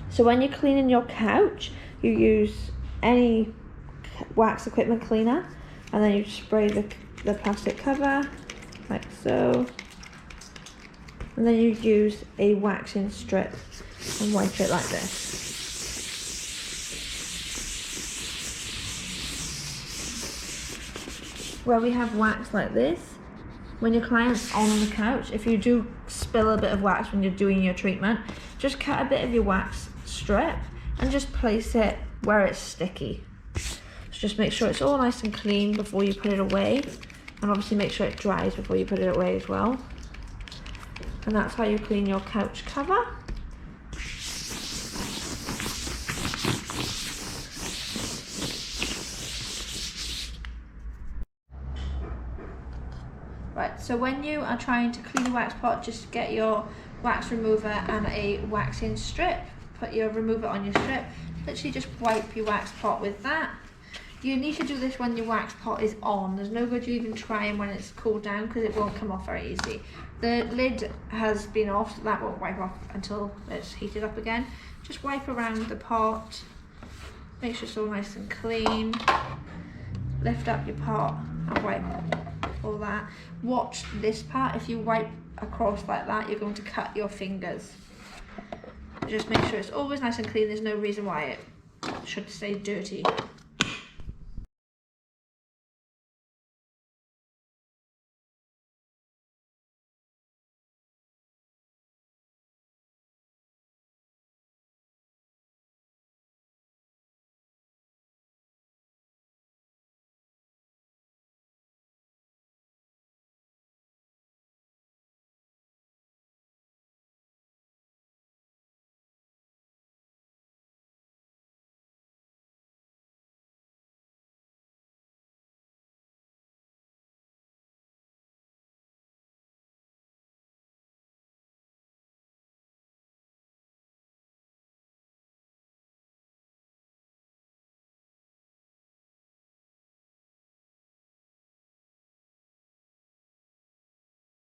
So when you're cleaning your couch, you use any wax equipment cleaner, and then you spray the plastic cover like so, and then you use a waxing strip and wipe it like this. Where we have wax like this, when your client's on the couch, if you do spill a bit of wax when you're doing your treatment, just cut a bit of your wax strip and just place it where it's sticky. So just make sure it's all nice and clean before you put it away, and obviously make sure it dries before you put it away as well. And that's how you clean your couch cover. Right, so when you are trying to clean a wax pot, just get your wax remover and a waxing strip. Put your remover on your strip. Literally just wipe your wax pot with that. You need to do this when your wax pot is on. There's no good you even trying when it's cooled down, because it won't come off very easy. The lid has been off, so that won't wipe off until it's heated up again. Just wipe around the pot. Make sure it's all nice and clean. Lift up your pot and wipe all that. Watch this part. If you wipe across like that, you're going to cut your fingers. Just make sure it's always nice and clean. There's no reason why it should stay dirty.